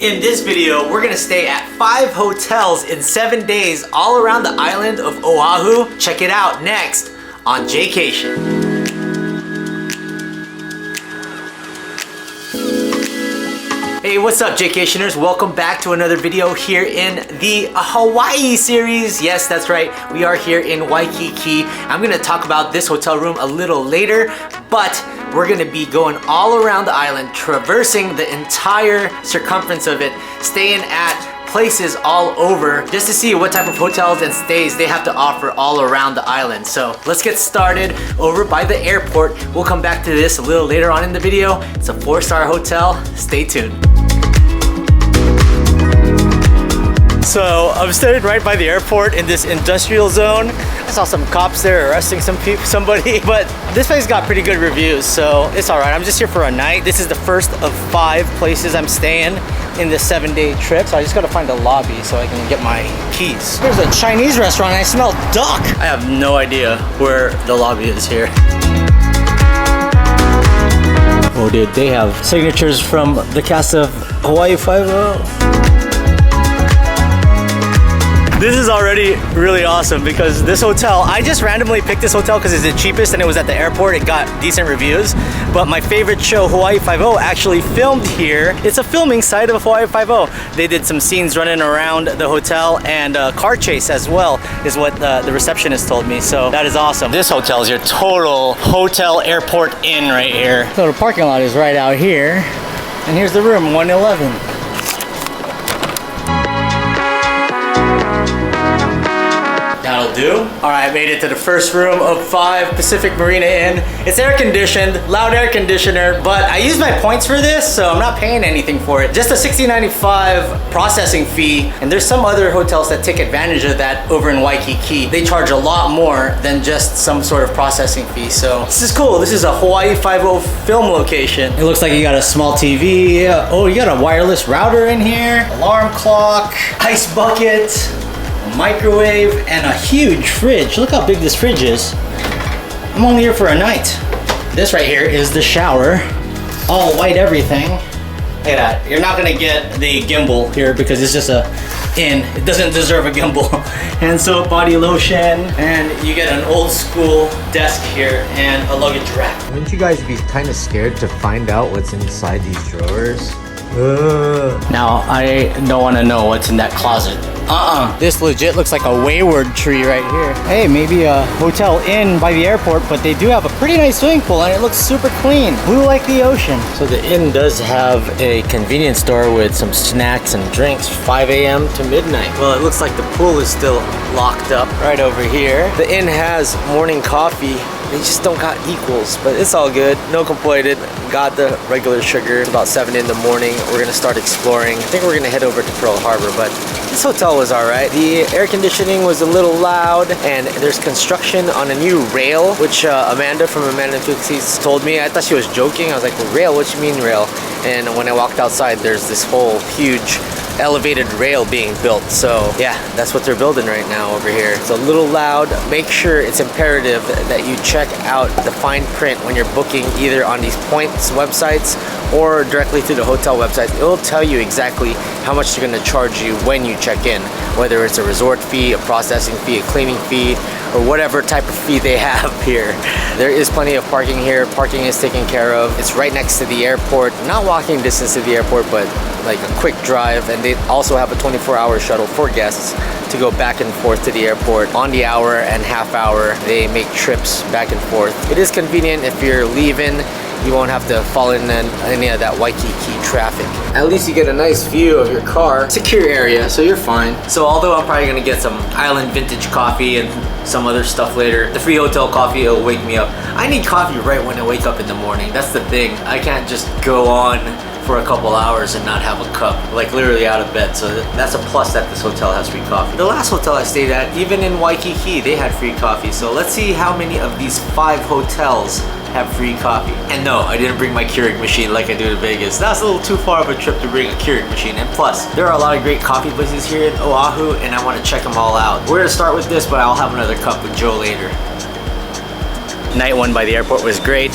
In this video, we're gonna stay at 5 hotels in 7 days all around the island of Oahu. Check it out next on Jaycation. Hey, what's up, Jaycationers? Welcome back to another video here in the Hawaii series. Yes, that's right. We are here in Waikiki. I'm gonna talk about this hotel room a little later, but we're gonna be going all around the island, traversing the entire circumference of it, staying at places all over just to see what type of hotels and stays they have to offer all around the island. So let's get started over by the airport. We'll come back to this a little later on in the video. It's a 4-star hotel. Stay tuned. So I'm standing right by the airport in this industrial zone. I saw some cops there arresting somebody, but this place got pretty good reviews, so it's all right. I'm just here for a night. This is the first of 5 places I'm staying in this 7-day trip, so I just gotta find a lobby so I can get my keys. There's a Chinese restaurant and I smell duck. I have no idea where the lobby is here. Oh dude, they have signatures from the cast of Hawaii Five-0. This is already really awesome because this hotel, I just randomly picked this hotel because it's the cheapest and it was at the airport. It got decent reviews, but my favorite show, Hawaii Five-0, actually filmed here. It's a filming site of Hawaii Five-0. They did some scenes running around the hotel and a car chase as well, is what the receptionist told me. So that is awesome. This hotel is your total hotel airport inn right here. So the parking lot is right out here. And here's the room, 111. That'll do. All right, made it to the first room of 5 Pacific Marina Inn. It's air conditioned, loud air conditioner, but I used my points for this, so I'm not paying anything for it. Just a $60.95 processing fee, and there's some other hotels that take advantage of that over in Waikiki. They charge a lot more than just some sort of processing fee, so this is cool. This is a Hawaii Five-0 film location. It looks like you got a small TV. Oh, you got a wireless router in here, alarm clock, ice bucket, microwave, and a huge fridge. Look how big this fridge is. I'm only here for a night. This right here is the shower. All white everything. Look at that. You're not gonna get the gimbal here because it's just a inn. It doesn't deserve a gimbal. Hand soap, body lotion, and you get an old school desk here and a luggage rack. Wouldn't you guys be kind of scared to find out what's inside these drawers? Now, I don't want to know what's in that closet. This legit looks like a wayward tree right here. Hey, maybe a hotel inn by the airport, but they do have a pretty nice swimming pool and it looks super clean. Blue like the ocean. So the inn does have a convenience store with some snacks and drinks, 5 a.m. to midnight. Well, it looks like the pool is still locked up right over here. The inn has morning coffee. They just don't got equals, but it's all good. No complaining. Got the regular sugar. It's about 7 in the morning. We're gonna start exploring. I think we're gonna head over to Pearl Harbor, but this hotel was all right. The air conditioning was a little loud, and there's construction on a new rail, which Amanda from Amanda and Footsies told me. I thought she was joking. I was like, well, rail? What you mean rail? And when I walked outside, there's this whole huge elevated rail being built. So yeah, that's what they're building right now over here. It's a little loud. Make sure it's imperative that you check out the fine print when you're booking either on these points websites or directly through the hotel website. It will tell you exactly how much they're going to charge you when you check in, whether it's a resort fee, a processing fee, a cleaning fee, or whatever type of fee they have here. There is plenty of parking here. Parking is taken care of. It's right next to the airport. Not walking distance to the airport, but like a quick drive. And they also have a 24-hour shuttle for guests to go back and forth to the airport. On the hour and half hour, they make trips back and forth. It is convenient if you're leaving. You won't have to fall in any of that Waikiki traffic. At least you get a nice view of your car. Secure area, so you're fine. So although I'm probably gonna get some island vintage coffee and some other stuff later, the free hotel coffee will wake me up. I need coffee right when I wake up in the morning. That's the thing. I can't just go on for a couple hours and not have a cup, like literally out of bed. So that's a plus that this hotel has free coffee. The last hotel I stayed at, even in Waikiki, they had free coffee. So let's see how many of these 5 hotels have free coffee. And no, I didn't bring my Keurig machine like I do to Vegas. That's a little too far of a trip to bring a Keurig machine. And plus, there are a lot of great coffee places here in Oahu and I want to check them all out. We're gonna start with this, but I'll have another cup with Joe later. Night 1 by the airport was great.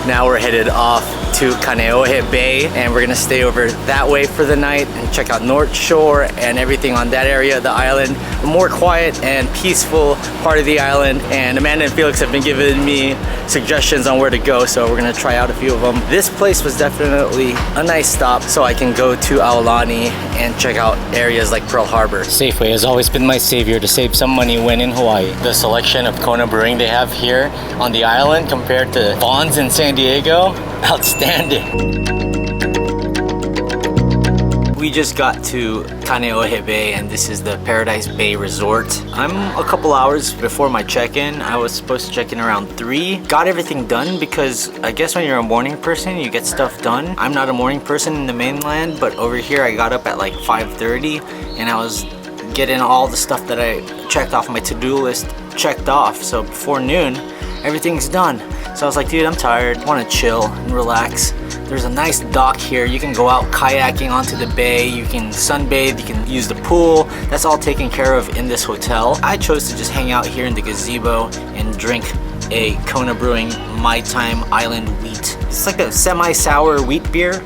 Now we're headed off to Kaneohe Bay, and we're gonna stay over that way for the night and check out North Shore and everything on that area of the island. A more quiet and peaceful part of the island, and Amanda and Felix have been giving me suggestions on where to go, so we're gonna try out a few of them. This place was definitely a nice stop, so I can go to Aulani and check out areas like Pearl Harbor. Safeway has always been my savior to save some money when in Hawaii. The selection of Kona brewing they have here on the island compared to Vaughn's in San Diego, outstanding. We just got to Kaneohe Bay, and this is the Paradise Bay Resort. I'm a couple hours before my check-in. I was supposed to check in around 3. Got everything done because I guess when you're a morning person, you get stuff done. I'm not a morning person in the mainland, but over here I got up at like 5:30 and I was getting all the stuff that I checked off my to-do list checked off. So before noon, everything's done. So I was like, dude, I'm tired, I want to chill and relax. There's a nice dock here. You can go out kayaking onto the bay, you can sunbathe, you can use the pool. That's all taken care of in this hotel. I chose to just hang out here in the gazebo and drink a Kona Brewing My Time Island Wheat. It's like a semi-sour wheat beer.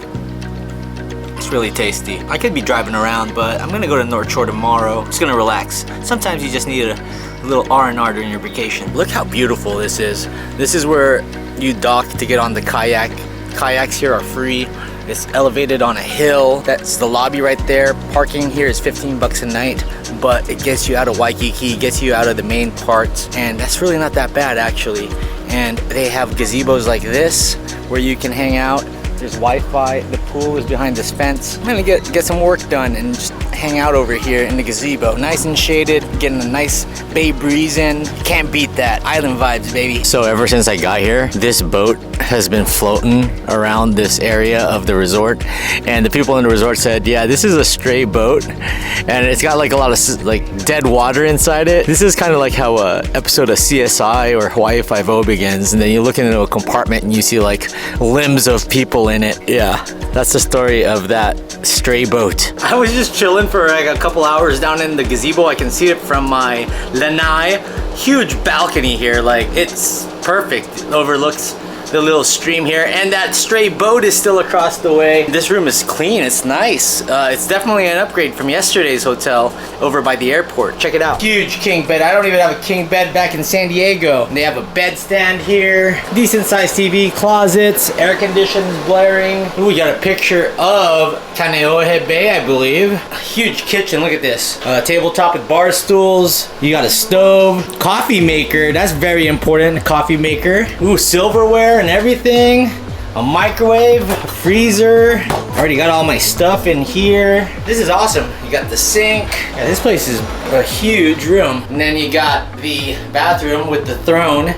It's really tasty. I could be driving around, but I'm gonna go to North Shore tomorrow. Just gonna relax. Sometimes you just need a little R&R during your vacation. Look how beautiful this is. This is where you dock to get on the kayak. Kayaks here are free. It's elevated on a hill. That's the lobby right there. Parking here is 15 bucks a night, but it gets you out of Waikiki, gets you out of the main parts, and that's really not that bad actually. And they have gazebos like this where you can hang out. There's Wi-Fi. The pool is behind this fence. I'm gonna get some work done and just hang out over here in the gazebo. Nice and shaded, getting a nice bay breeze in. Can't beat that. Island vibes, baby. So ever since I got here, this boat has been floating around this area of the resort, and the people in the resort said, yeah, this is a stray boat and it's got like a lot of like dead water inside it. This is kind of like how a episode of CSI or Hawaii Five-0 begins, and then you look into a compartment and you see like limbs of people in it. Yeah, that's the story of that stray boat. I was just chilling for like a couple hours down in the gazebo. I can see it from my lanai. Huge balcony here, like it's perfect. It overlooks the little stream here, and that stray boat is still across the way. This room is clean, it's nice. It's definitely an upgrade from yesterday's hotel over by the airport. Check it out. Huge king bed. I don't even have a king bed back in San Diego. They have a bed stand here, decent sized TV, closets, air conditioners blaring. Ooh, we got a picture of Kaneohe Bay, I believe. Huge kitchen, look at this. Tabletop with bar stools. You got a stove, coffee maker, that's very important, a coffee maker. Ooh, silverware and everything. A microwave, a freezer. Already got all my stuff in here. This is awesome. You got the sink. Yeah, this place is a huge room. And then you got the bathroom with the throne.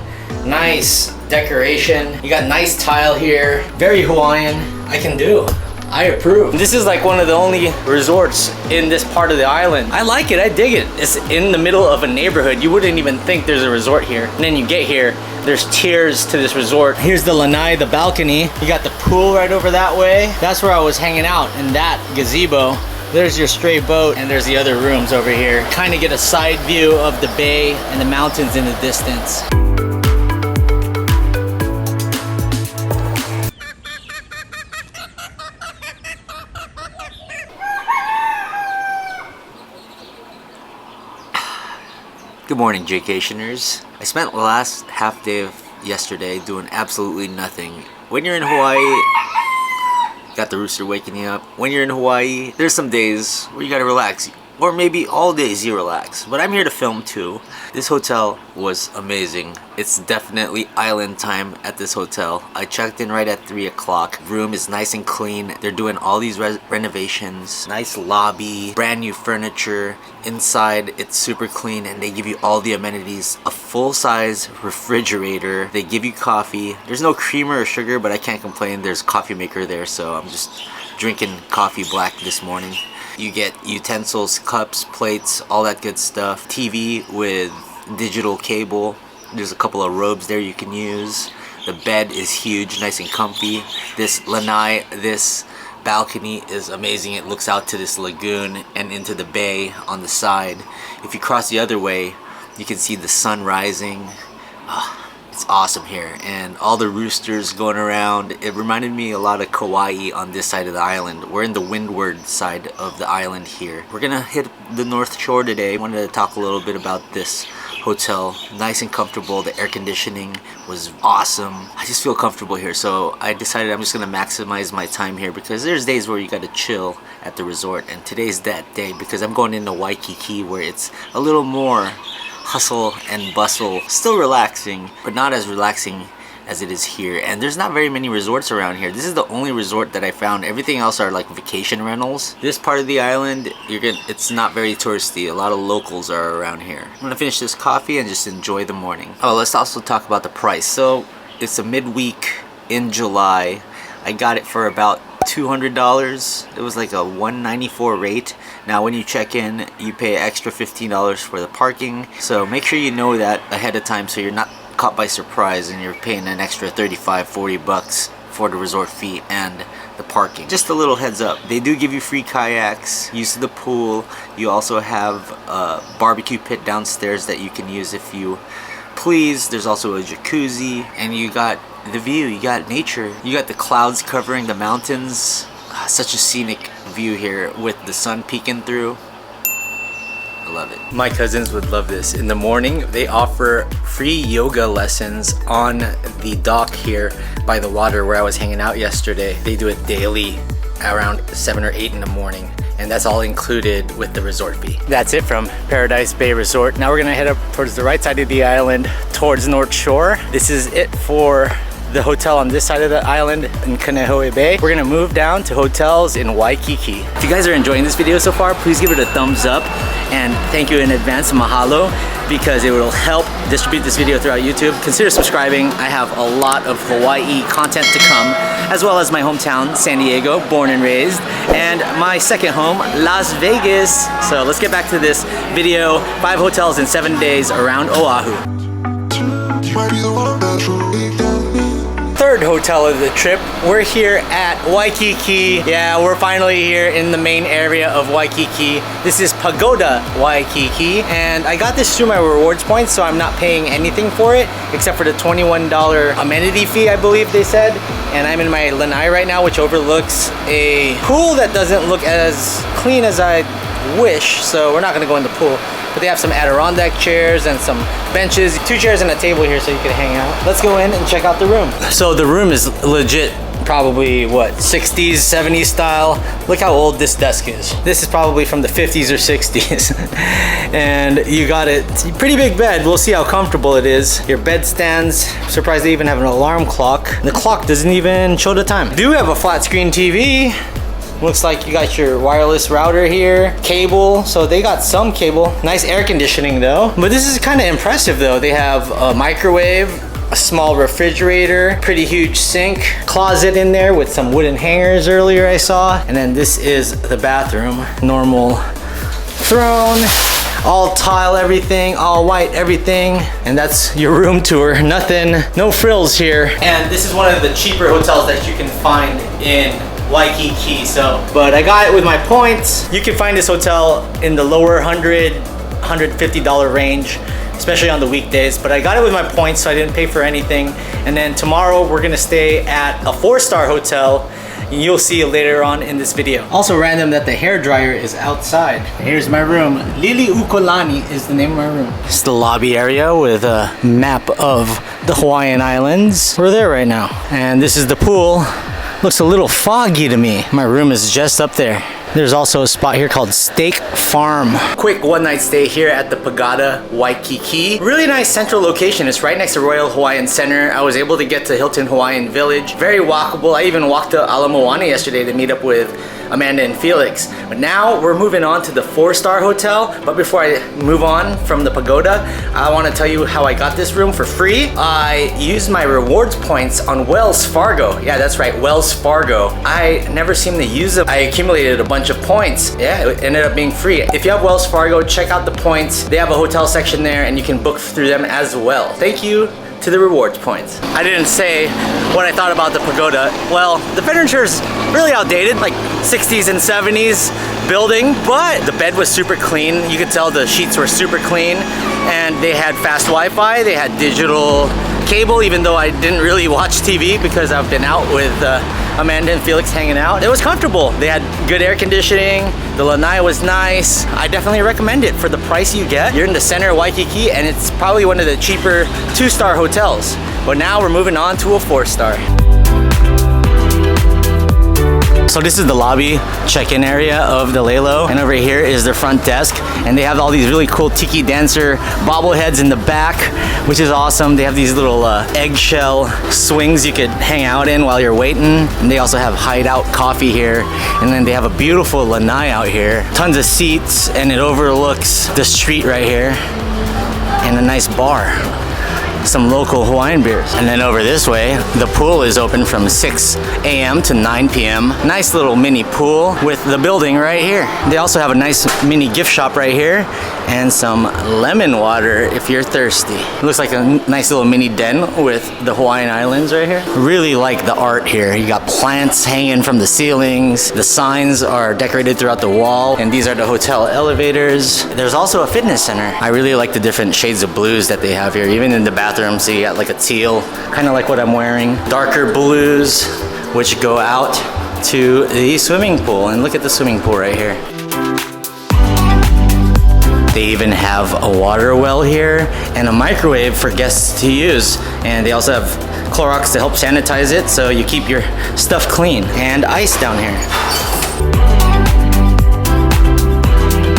Nice decoration. You got nice tile here. Very Hawaiian. I can do. I approve. This is like one of the only resorts in this part of the island. I like it, I dig it. It's in the middle of a neighborhood. You wouldn't even think there's a resort here. And then you get here, there's tiers to this resort. Here's the lanai, the balcony. You got the pool right over that way. That's where I was hanging out, in that gazebo. There's your stray boat, and there's the other rooms over here. Kind of get a side view of the bay and the mountains in the distance. Good morning, Jaycationers. I spent the last half day of yesterday doing absolutely nothing. When you're in Hawaii, got the rooster waking you up. When you're in Hawaii, there's some days where you gotta relax. Or maybe all days you relax. But I'm here to film too. This hotel was amazing. It's definitely island time at this hotel. I checked in right at 3 o'clock. Room is nice and clean. They're doing all these renovations. Nice lobby, brand new furniture. Inside, it's super clean, and they give you all the amenities. A full-size refrigerator. They give you coffee. There's no creamer or sugar, but I can't complain. There's a coffee maker there, so I'm just drinking coffee black this morning. You get utensils, cups, plates, all that good stuff. TV with digital cable. There's a couple of robes there you can use. The bed is huge, nice and comfy. This lanai, this balcony is amazing. It looks out to this lagoon and into the bay on the side. If you cross the other way, you can see the sun rising. It's awesome here, and all the roosters going around. It reminded me a lot of Kauai on this side of the island. We're in the windward side of the island here. We're gonna hit the North Shore today. I wanted to talk a little bit about this hotel. Nice and comfortable. The air conditioning was awesome. I just feel comfortable here, so I decided I'm just gonna maximize my time here because there's days where you gotta chill at the resort, and today's that day because I'm going into Waikiki where it's a little more hustle and bustle. Still relaxing, but not as relaxing as it is here. And there's not very many resorts around here. This is the only resort that I found. Everything else are like vacation rentals. This part of the island, it's not very touristy. A lot of locals are around here. I'm gonna finish this coffee and just enjoy the morning. Oh, let's also talk about the price. So it's a midweek in July. I got it for about $200. It was like a $194 rate. Now when you check in, you pay extra $15 for the parking. So make sure you know that ahead of time so you're not caught by surprise and you're paying an extra $35-40 bucks for the resort fee and the parking. Just a little heads up, they do give you free kayaks, use the pool. You also have a barbecue pit downstairs that you can use if you please. There's also a jacuzzi, and you got the view, you got nature, you got the clouds covering the mountains. Such a scenic view here with the sun peeking through. I love it. My cousins would love this. In the morning, they offer free yoga lessons on the dock here by the water where I was hanging out yesterday. They do it daily around 7 or 8 in the morning, and that's all included with the resort fee. That's it from Paradise Bay Resort. Now we're gonna head up towards the right side of the island towards North Shore. This is it for the hotel on this side of the island in Kaneohe Bay. We're gonna move down to hotels in Waikiki. If you guys are enjoying this video so far, please give it a thumbs up, and thank you in advance, mahalo, because it will help distribute this video throughout YouTube. Consider subscribing. I have a lot of Hawaii content to come, as well as my hometown, San Diego, born and raised, and my second home, Las Vegas. So let's get back to this video. 5 hotels in 7 days around Oahu. Third hotel of the trip. We're here at Waikiki. Yeah, we're finally here in the main area of Waikiki. This is Pagoda, Waikiki. And I got this through my rewards points, so I'm not paying anything for it, except for the $21 amenity fee, I believe they said. And I'm in my lanai right now, which overlooks a pool that doesn't look as clean as I wish, so we're not gonna go in the pool. But they have some Adirondack chairs and some benches, 2 chairs and a table here so you can hang out. Let's go in and check out the room. So the room is legit, probably what, 60s, 70s style. Look how old this desk is. This is probably from the 50s or 60s. And you got it, pretty big bed. We'll see how comfortable it is. Your bed stands. Surprised they even have an alarm clock. The clock doesn't even show the time. Do have a flat screen TV. Looks like you got your wireless router here, cable, so they got some cable. Nice air conditioning though. But this is kind of impressive though. They have a microwave, a small refrigerator, pretty huge sink, closet in there with some wooden hangers earlier I saw. And then this is the bathroom. Normal throne, all tile everything, all white everything. And that's your room tour. Nothing, no frills here. And this is one of the cheaper hotels that you can find in Waikiki. But I got it with my points. You can find this hotel in the lower $150 range, especially on the weekdays, but I got it with my points, so I didn't pay for anything. And then tomorrow we're gonna stay at a 4-star hotel. You'll see it later on in this video. Also random that the hair dryer is outside. Here's my room. Lili Ukolani is the name of my room. It's the lobby area with a map of the Hawaiian Islands. We're there right now. And this is the pool. Looks a little foggy to me. My room is just up there. There's also a spot here called Steak Farm. Quick one-night stay here at the Pagoda, Waikiki. Really nice central location. It's right next to Royal Hawaiian Center. I was able to get to Hilton Hawaiian Village. Very walkable. I even walked to Ala Moana yesterday to meet up with Amanda and Felix. But now we're moving on to the 4-star hotel. But before I move on from the Pagoda, I want to tell you how I got this room for free. I used my rewards points on Wells Fargo. Yeah, that's right, Wells Fargo. I never seem to use them. I accumulated a bunch of points. Yeah, it ended up being free. If you have Wells Fargo, check out the points. They have a hotel section there and you can book through them as well. Thank you to the rewards points. I didn't say what I thought about the Pagoda. Well, the furniture is really outdated, like 60s and 70s building, but the bed was super clean. You could tell the sheets were super clean, and they had fast Wi-Fi. They had digital cable, even though I didn't really watch TV because I've been out with Amanda and Felix hanging out. It was comfortable. They had good air conditioning. The lanai was nice. I definitely recommend it for the price you get. You're in the center of Waikiki, and it's probably one of the cheaper 2-star hotels. But now we're moving on to a 4-star. So this is the lobby check-in area of the Laylow, and over here is their front desk, and they have all these really cool tiki dancer bobbleheads in the back, which is awesome. They have these little eggshell swings you could hang out in while you're waiting, and they also have hideout coffee here, and then they have a beautiful lanai out here, tons of seats, and it overlooks the street right here, and a nice bar. Some local Hawaiian beers. And then over this way, the pool is open from 6 a.m. to 9 p.m. Nice little mini pool with the building right here. They also have a nice mini gift shop right here and some lemon water if you're thirsty. It looks like a nice little mini den with the Hawaiian Islands right here. Really like the art here. You got plants hanging from the ceilings. The signs are decorated throughout the wall, and these are the hotel elevators. There's also a fitness center. I really like the different shades of blues that they have here, even in the bathroom. So you got like a teal, kind of like what I'm wearing. Darker blues, which go out to the swimming pool. And look at the swimming pool right here. They even have a water well here and a microwave for guests to use. And they also have Clorox to help sanitize it so you keep your stuff clean. And ice down here.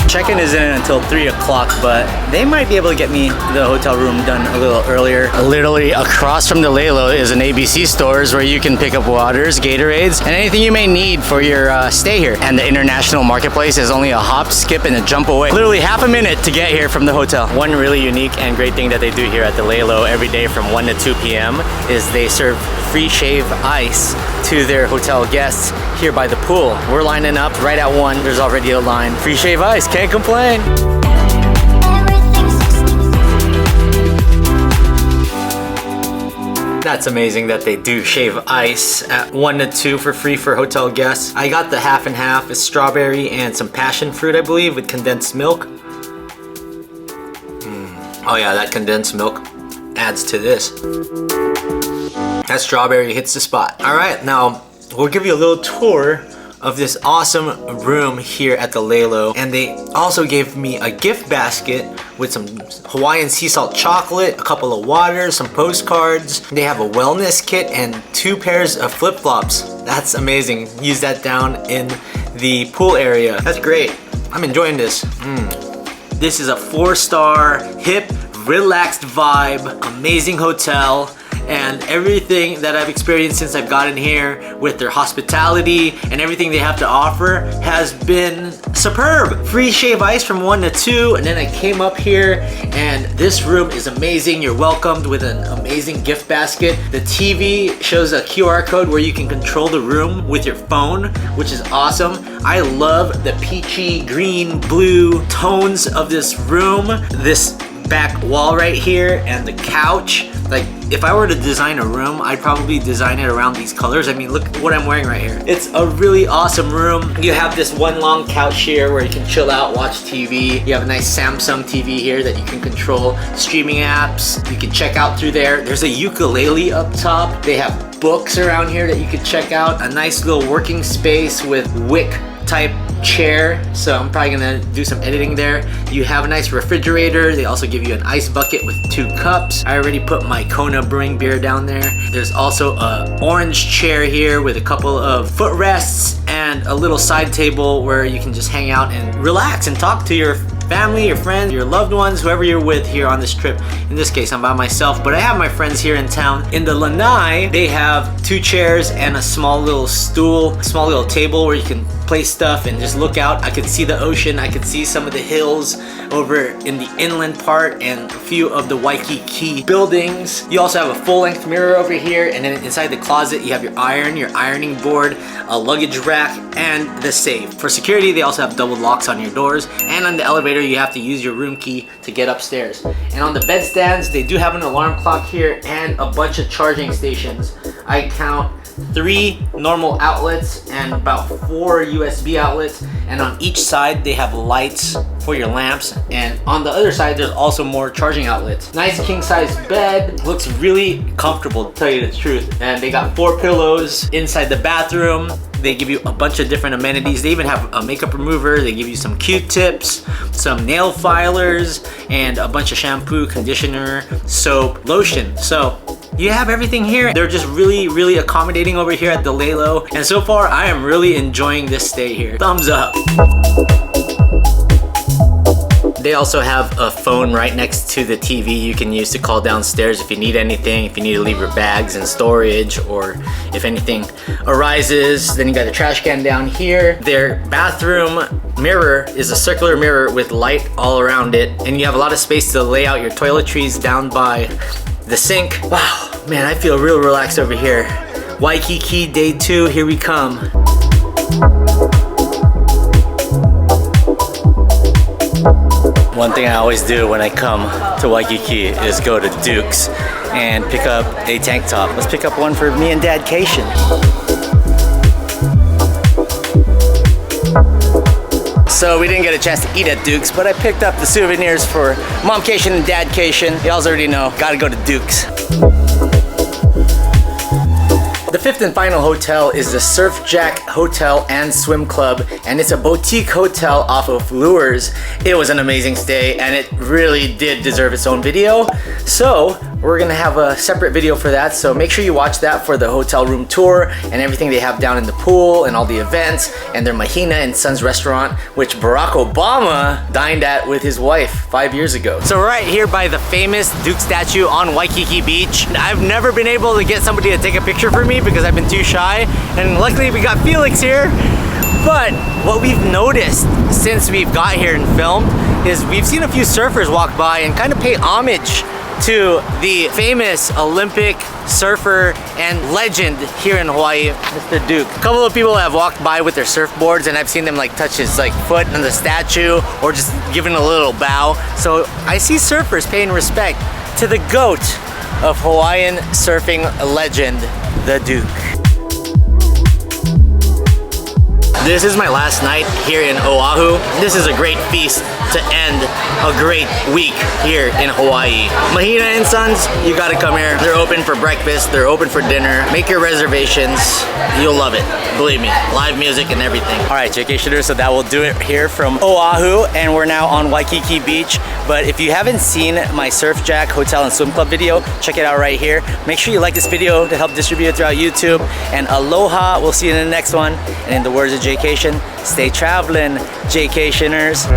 Check-in isn't until 3 o'clock, but they might be able to get me the hotel room done a little earlier. Literally across from the Laylow is an ABC stores where you can pick up waters, Gatorades, and anything you may need for your stay here. And the international marketplace is only a hop, skip, and a jump away. Literally half a minute to get here from the hotel. One really unique and great thing that they do here at the Laylow every day from 1 to 2 p.m. is they serve free shave ice to their hotel guests here by the pool. We're lining up right at 1. There's already a line. Free shave ice, can't complain. That's amazing that they do shave ice at 1 to 2 for free for hotel guests. I got the half and half. It's strawberry and some passion fruit, I believe, with condensed milk. Oh yeah, that condensed milk adds to this. That strawberry hits the spot. All right, now we'll give you a little tour of this awesome room here at the Laylow. And they also gave me a gift basket with some Hawaiian sea salt chocolate, a couple of waters, some postcards. They have a wellness kit and 2 pairs of flip-flops. That's amazing. Use that down in the pool area. That's great. I'm enjoying this. This is a 4-star, hip, relaxed vibe, amazing hotel. And everything that I've experienced since I've gotten here with their hospitality and everything they have to offer has been superb. Free shave ice from 1 to 2, and then I came up here and this room is amazing. You're welcomed with an amazing gift basket. The TV shows a QR code where you can control the room with your phone, which is awesome. I love the peachy, green, blue tones of this room. This back wall right here and the couch. Like, if I were to design a room, I'd probably design it around these colors. I mean, look what I'm wearing right here. It's a really awesome room. You have this one long couch here where you can chill out, watch TV. You have a nice Samsung TV here that you can control streaming apps. You can check out through there. There's a ukulele up top. They have books around here that you could check out. A nice little working space with wick type chair, so I'm probably gonna do some editing there. You have a nice refrigerator. They also give you an ice bucket with 2 cups. I already put my Kona brewing beer down there. There's also a orange chair here with a couple of footrests and a little side table where you can just hang out and relax and talk to your family, your friends, your loved ones, whoever you're with here on this trip. In this case, I'm by myself, but I have my friends here in town. In the lanai, they have 2 chairs and a small little stool, a small little table where you can place stuff and just look out. I could see the ocean. I could see some of the hills over in the inland part and a few of the Waikiki buildings. You also have a full-length mirror over here, and then inside the closet you have your ironing board, a luggage rack, and the safe. For security, they also have double locks on your doors, and on the elevator you have to use your room key to get upstairs. And on the bedstands, they do have an alarm clock here and a bunch of charging stations. I count 3 normal outlets and about 4 USB outlets, and on each side they have lights for your lamps, and on the other side there's also more charging outlets. Nice king size bed, looks really comfortable to tell you the truth, and they got 4 pillows inside the bathroom. They give you a bunch of different amenities. They even have a makeup remover. They give you some Q-tips, some nail filers, and a bunch of shampoo, conditioner, soap, lotion. So you have everything here. They're just really accommodating over here at the Laylow. And so far, I am really enjoying this stay here. Thumbs up. They also have a phone right next to the TV you can use to call downstairs if you need anything, if you need to leave your bags in storage, or if anything arises. Then you got a trash can down here. Their bathroom mirror is a circular mirror with light all around it, and you have a lot of space to lay out your toiletries down by the sink. Wow, man, I feel real relaxed over here. Waikiki day 2, here we come. One thing I always do when I come to Waikiki is go to Duke's and pick up a tank top. Let's pick up one for me and Dadcation. So we didn't get a chance to eat at Duke's, but I picked up the souvenirs for Momcation and Dadcation. Y'all already know, gotta go to Duke's. The 5th and final hotel is the Surfjack Hotel and Swim Club, and it's a boutique hotel off of Lewers. It was an amazing stay, and it really did deserve its own video. So we're gonna have a separate video for that, so make sure you watch that for the hotel room tour and everything they have down in the pool and all the events, and their Mahina and Sons restaurant, which Barack Obama dined at with his wife 5 years ago. So we're right here by the famous Duke statue on Waikiki Beach. I've never been able to get somebody to take a picture for me because I've been too shy, and luckily we got Felix here. But what we've noticed since we've got here and filmed is we've seen a few surfers walk by and kind of pay homage to the famous Olympic surfer and legend here in Hawaii, Mr. Duke. A couple of people have walked by with their surfboards, and I've seen them like touch his like foot on the statue or just giving a little bow. So I see surfers paying respect to the GOAT of Hawaiian surfing legend, the Duke. This is my last night here in Oahu. This is a great feast to end a great week here in Hawaii. Mahina and Sons, you gotta come here. They're open for breakfast, they're open for dinner. Make your reservations, you'll love it. Believe me, live music and everything. All right, Jaycationers, so that will do it here from Oahu, and we're now on Waikiki Beach. But if you haven't seen my Surfjack Hotel and Swim Club video, check it out right here. Make sure you like this video to help distribute it throughout YouTube. And aloha, we'll see you in the next one. And in the words of Jaycation, stay traveling, Jaycationers.